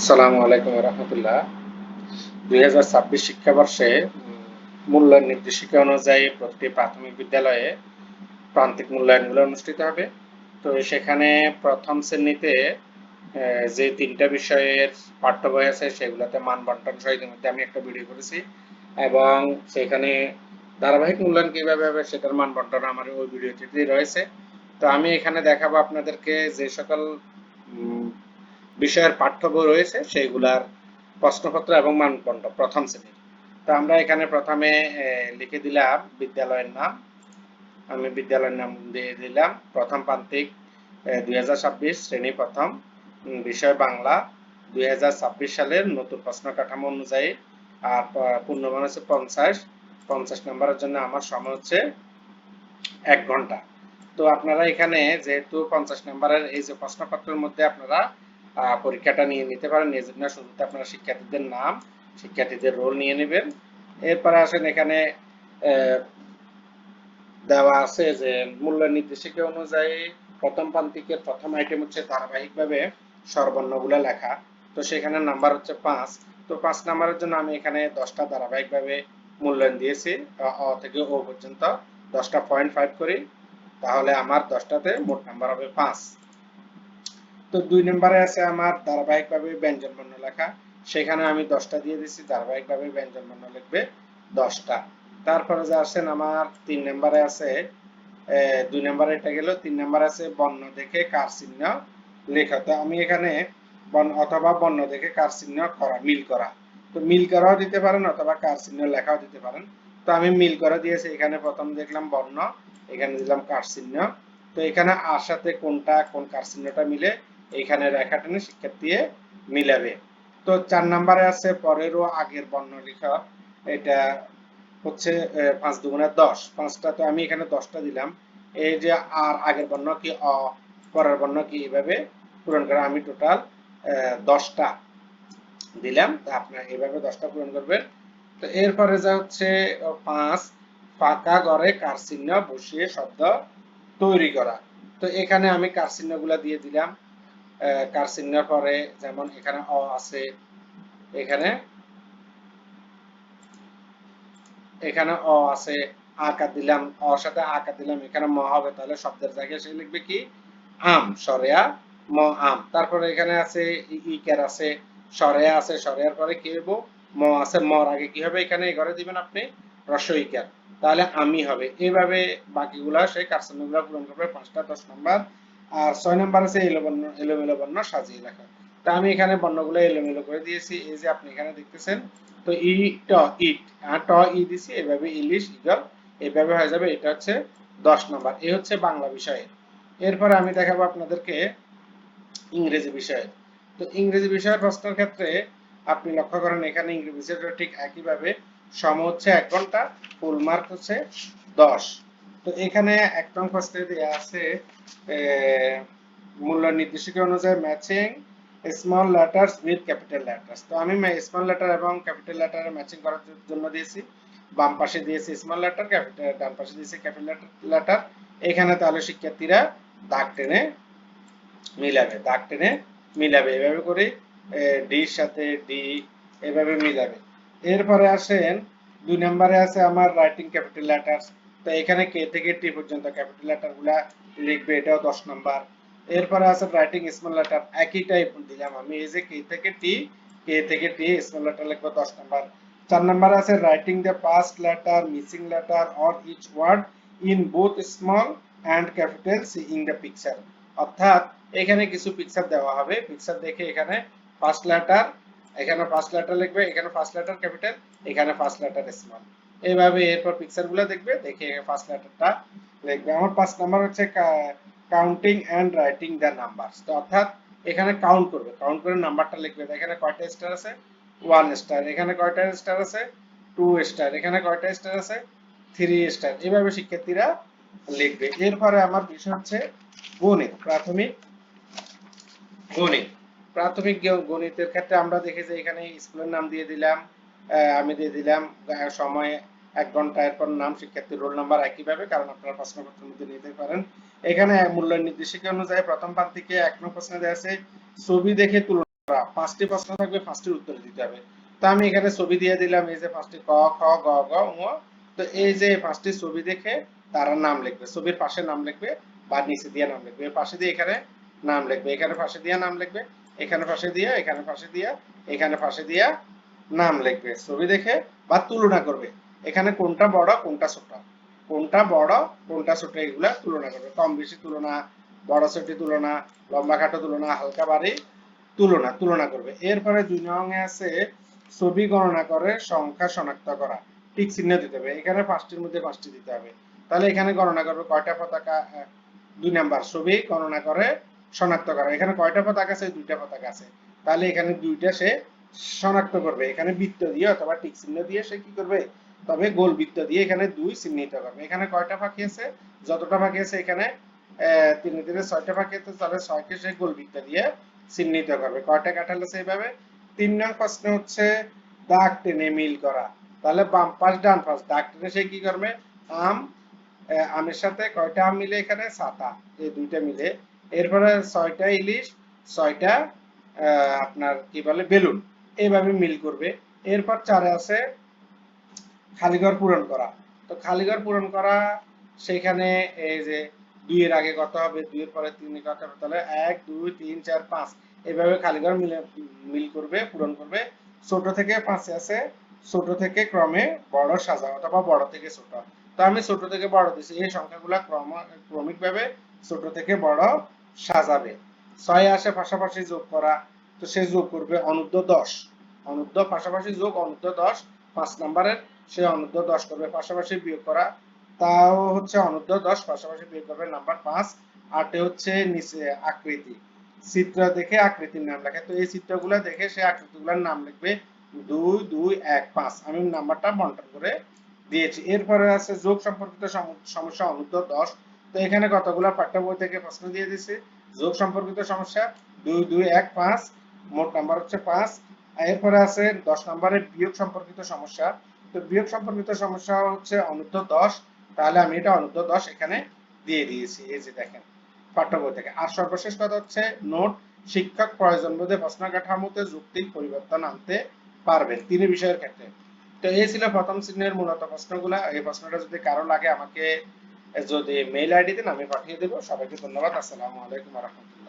আসসালামু আলাইকুম রহমতুল্লাহ। 2026 শিক্ষাবর্ষে মূল্যায়ন নির্দেশিকা অনুযায়ী প্রতিটি প্রাথমিক বিদ্যালয়ে প্রান্তিক মূল্যায়নগুলো অনুষ্ঠিত হবে। তো সেখানে প্রথম শ্রেণীতে যে তিনটা বিষয়ের পাঠ্য বই আছে সেগুলোতে মান বন্টন সহ ইতিমধ্যে আমি একটা ভিডিও করেছি, এবং সেখানে ধারাবাহিক মূল্যায়ন কিভাবে হবে সেটার মান বন্টন আমার ওই ভিডিওটিতে রয়েছে। তো আমি এখানে দেখাবো আপনাদেরকে যে সকল বিষয়ের পাঠ্য বই রয়েছে সেইগুলার প্রশ্নপত্র এবং মানদণ্ড প্রথম শ্রেণীর। তো আমরা এখানে প্রথমে লিখে দিলাম বিদ্যালয়ের নাম। আমি বিদ্যালয়ের নাম দিয়ে দিলাম প্রথম প্রান্তিক 2026 শ্রেণী প্রথম, বিষয় বাংলা, 2026 সালের নতুন প্রশ্ন কাঠামো অনুযায়ী। আর পূর্ণমান হচ্ছে 50 নম্বরের জন্য আমার সময় হচ্ছে 1 ঘন্টা। তো আপনারা এখানে যেহেতু 50 নম্বরের এই যে প্রশ্নপত্রের মধ্যে আপনারা পরীক্ষাটা নিয়ে নিতে পারেন, এই জন্য শুরুতে আপনারা শিক্ষার্থীদের নাম, শিক্ষার্থীদের রোল নিয়ে নেবেন। এরপরে আসেন এখানে দেওয়া আছে যে মূল্যায়ন নির্দেশিকা অনুযায়ী প্রথম প্রান্তিকের প্রথম আইটেম হচ্ছে ধারাবাহিকভাবে স্বরবর্ণগুলো লেখা। তো সেখানে নাম্বার হচ্ছে 5। তো 5 নাম্বারের জন্য আমি এখানে 10টা ধারাবাহিকভাবে মূল্যায়ন দিয়েছি, অ থেকে ও পর্যন্ত 10টা 0.5 করি, তাহলে আমার 10টাতে মোট নাম্বার হবে 5। তো 2 নম্বরে আছে আমার ধারাবাহিকভাবে ব্যঞ্জনবর্ণ লেখা, সেখানে আমি 10টা দিয়ে দিচ্ছি, ধারাবাহিকভাবে ব্যঞ্জনবর্ণ লিখবে 10টা। তারপরে যে আসেন আমার 3 নম্বরে আছে, 2 নম্বরে এটা গেল, 3 নম্বরে আছে বর্ণ দেখে কার চিহ্ন লেখা। তো আমি এখানে অথবা বর্ণ দেখে কার চিহ্ন করা, মিল করা। তো মিল করাও দিতে পারেন অথবা কার চিহ্ন লেখাও দিতে পারেন। তো আমি মিল করে দিয়েছি, এখানে প্রথম দেখলাম বর্ণ, এখানে দিলাম কার চিহ্ন। তো এখানে আর সাথে কোনটা কোন কার চিহ্নটা মিলে এখানে রেখা টেনে শিক্ষার্থী মিলাবে। তো 4 নম্বরে আছে পরের ও আগের বর্ণ লেখা। এটা হচ্ছে 5 দুগুণে 10, 5টা, তো আমি এখানে 10টা দিলাম। এই যে আর আগের বর্ণ কি অ, পরের বর্ণ কি, এইভাবে পূরণ করে আমি টোটাল 10টা দিলাম। তা আপনারা এইভাবে 10টা পূরণ করবেন। তো এরপরে যা হচ্ছে 5, ফাঁকা ঘরে কার চিহ্ন বসিয়ে শব্দ তৈরি করা। তো এখানে আমি কার চিহ্নগুলো দিয়ে দিলাম। কার চিহ্ন পরে যেমন এখানে অ আছে, এখানে এখানে অ আছে, আকার দিলাম, অর সাথে আকার দিলাম, এখানে ম হবে, তাহলে শব্দের জায়গায় সে লিখবে কি আম, সরেয়া ম, আম। তারপরে এখানে আছে ইকার আছে, সরেয়া আছে, সরেয়ার পরে কি হইব ম আছে, মর আগে কি হবে এখানে এই ঘরে দিবেন আপনি রস্বই ইকার, তাহলে আমি হবে। এইভাবে বাকিগুলা সেই কারসিনগুলা পূরণ করবে 5টা 10 নাম্বার। আর 6 নাম্বার আছে এলোমেলো বর্ণ সাজিয়ে লেখা। তা আমি এখানে বর্ণগুলো এলোমেলো করে দিয়েছি, এই যে আপনি এখানে দেখতেছেন। তো ই ট ইট, আর ট ই দিছি, এভাবে ইলিশ ইগল এইভাবে হয়ে যাবে। এটা হচ্ছে 10 নাম্বার, এই হচ্ছে বাংলা বিষয়ে। এরপরে আমি দেখাবো আপনাদেরকে ইংরেজি বিষয়ে। তো ইংরেজি বিষয়ের প্রশ্নের ক্ষেত্রে আপনি লক্ষ্য করেন এখানে ইংরেজি বিষয়টা ঠিক একইভাবে সময় হচ্ছে 1 ঘন্টা, ফুল মার্ক হচ্ছে 10। তো এখানে 1 নং প্রশ্নে দেওয়া আছে মূল্য নির্দেশিকা অনুযায়ী matching small letters with capital letters. তো আমি স্মল লেটার এবং ক্যাপিটাল লেটার ম্যাচিং করার জন্য দিয়েছি বাম পাশে দিয়েছি স্মল লেটার, ক্যাপিটাল ডান পাশে দিয়েছি ক্যাপিটাল লেটার। এখানে তাহলে শিক্ষার্থীরা দাগ টেনে মিলাবে, দাগ টেনে মিলাবে, এভাবে করে ডির সাথে ডি এভাবে মিলাবে। এরপরে আসেন 2 নম্বরে আছে আমার রাইটিং ক্যাপিটাল লেটার্স। তো এখানে কে থেকে টি পর্যন্ত ক্যাপিটাল লেটার গুলা লিখবে, এটাও 10 নাম্বার। এরপরে আছে রাইটিং স্মল লেটার, একই টাইপ দিলাম আমি, এই যে কে থেকে টি স্মল লেটার লিখবো 10 নাম্বার। 4 নাম্বার আছে writing the past letter, missing letter or each word in both small and capital c in the picture. অর্থাৎ এখানে কিছু পিকচার দেওয়া হবে, পিকচার দেখে এখানে ফার্স্ট লেটার, এখানে ফার্স্ট লেটার লিখবে, এখানে ফার্স্ট লেটার ক্যাপিটাল, এখানে ফার্স্ট লেটার স্মল, এইভাবে এরপর পিকচার গুলো দেখবে, দেখে ফার্স্ট লেটারটা লিখবে। আমার 5 নাম্বার হচ্ছে counting and writing the numbers. তো অর্থাৎ এখানে কাউন্ট করবে, কাউন্ট করে নাম্বারটা লিখবে। এখানে কয়টা স্টার আছে 1 স্টার, এখানে কয়টা স্টার আছে 2 স্টার, এখানে কয়টা স্টার আছে 3 স্টার, এইভাবে শিক্ষার্থীরা লিখবে। এরপরে আমার বিষয় হচ্ছে গণিত, প্রাথমিক গণিত। প্রাথমিক গণিতের ক্ষেত্রে আমরা দেখি যে এখানে স্কুলের নাম দিয়ে দিলাম, আমি দিয়ে দিলাম সময় 1 ঘন্টা, এরপর নাম, শিক্ষার্থীর রোল নাম্বার একইভাবে, কারণ আপনারা প্রশ্নপত্রের মধ্যে নিতে পারেন। এখানে মূল্যায়ন নির্দেশিকা অনুযায়ী প্রথম পাঠ থেকে 1 নং প্রশ্নে দেওয়া আছে ছবি দেখে তুলনা পাঁচটি প্রশ্ন থাকবে, পাঁচটির উত্তর দিতে হবে। তো আমি এখানে ছবি দিয়ে দিলাম, এই যে পাঁচটি ক খ গ ঘ ঙ। তো এই যে পাঁচটি ছবি দেখে তারা নাম লিখবে, ছবির পাশে নাম লিখবে বা নিচে দিয়ে নাম লিখবে, পাশে দিয়ে এখানে নাম লিখবে, এখানে পাশে দিয়ে নাম লিখবে, এখানে পাশে দিয়ে, এখানে পাশে দিয়ে, এখানে পাশে দিয়া নাম লিখবে ছবি দেখে, বা তুলনা করবে এখানে কোনটা বড় কোনটা ছোট, কোনটা বড় কোনটা ছোট, এগুলা তুলনা করবে, কম বেশি তুলনা, বড় ছোট তুলনা, লম্বা খাটো তুলনা, হালকা ভারী তুলনা করবে। এরপরে 2 নং এ আছে ছবি গণনা করে সংখ্যা শনাক্ত করা, টিক চিহ্ন দিতে হবে, এখানে পাঁচটির মধ্যে পাঁচটি দিতে হবে। তাহলে এখানে গণনা করবে কয়টা পতাকা, 2 নাম্বার ছবি গণনা করে শনাক্ত করা, এখানে কয়টা পতাকা আছে, 2টা পতাকা আছে, তাহলে এখানে 2টা সে শনাক্ত করবে, এখানে বৃত্ত দিয়ে অথবা টিক চিহ্ন দিয়ে সে কি করবে, তবে গোল বৃত্ত দিয়ে এখানে 2 চিহ্নিত করবে। এখানে কয়টা ফাঁকি আছে, যতটা ফাঁকি আছে, এখানে 3 3 6টা ফাঁকি আছে, তাহলে 6কে সে গোল বৃত্ত দিয়ে চিহ্নিত করবে। কয়টা কাঁঠাল আছে এইভাবে। 3 নং প্রশ্ন হচ্ছে দাগ টেনে মিল করা, তাহলে বাম পাশ ডান পাশ দাগ টেনে সে কি করবে, আম, আমের সাথে কয়টা আম মিলে, এখানে 7টা, এই দুইটা মিলে। এরপরে 6টা ইলিশ, 6টা আপনার কি বলে বেলুন, এইভাবে মিল করবে। এরপর 4 আছে খালিঘর পূরণ করা, তো খালিঘর পূরণ করা, সেখানে এই যে 2 এর আগে কত হবে, 2 এর পরে 3 কত হবে, তাহলে 1 2 3 4 5 এইভাবে খালিঘর মিল করবে, পূরণ করবে। ছোট থেকে 5 আছে, ছোট থেকে ক্রমে বড় সাজাও অথবা বড় থেকে ছোট, তো আমি ছোট থেকে বড় দিছি, এই সংখ্যাগুলো ক্রমিকভাবে ছোট থেকে বড় সাজাবে। 6 আসে পাশাপাশি যোগ করা, তো সে যোগ করবে অনূর্ধ্ব 10, অনূর্ধ্ব পাশাপাশি যোগ অনূর্ধ্ব 10, 5 নম্বরের সে অনূর্ধ্ব 10 করবে, পাশাপাশি বিয়োগ করা, তাও হচ্ছে অনূর্ধ্ব 10, পাশাপাশি বিয়োগ করবে নাম্বার 5। 8 হচ্ছে নিচে আকৃতি, চিত্র দেখে আকৃতির নাম লেখে, তো এই চিত্রগুলো দেখে সে আকৃতিগুলোর নাম লিখবে 2 2 1 5, আমি নাম্বারটা বন্টন করে দিয়েছি। এরপরে আছে যোগ সম্পর্কিত সমস্যা অনূর্ধ্ব 10, তো এখানে কতগুলো পাঠ্য বই থেকে প্রশ্ন দিয়ে দিয়েছে, যোগ সম্পর্কিত সমস্যা 2 2 1 5, মোট নাম্বার হচ্ছে 5। এরপরে আছে 10 নম্বরের বিয়োগ সম্পর্কিত সমস্যা, তো বিয়োগ সম্পর্কিত সমস্যা হচ্ছে অনূর্ধ্ব 10, তাহলে আমি এটা অনূর্ধ্ব 10 এখানে দিয়ে দিয়েছি, এই যে দেখেন পাঠ্য বই থেকে। আর সর্বশেষ কথা হচ্ছে নোট, শিক্ষক প্রয়োজন বোধে প্রশ্ন কাঠামোতে যৌক্তিক পরিবর্তন আনতে পারবেন 3 বিষয়ের ক্ষেত্রে। তো এই ছিল প্রথম শ্রেণীর মূলত প্রশ্নগুলা। এই প্রশ্নটা যদি কারো লাগে আমাকে যদি মেইল আইডি দেন আমি পাঠিয়ে দেবো। সবাইকে ধন্যবাদ। আসসালামু আলাইকুম ওয়া রাহমাতুল্লাহ।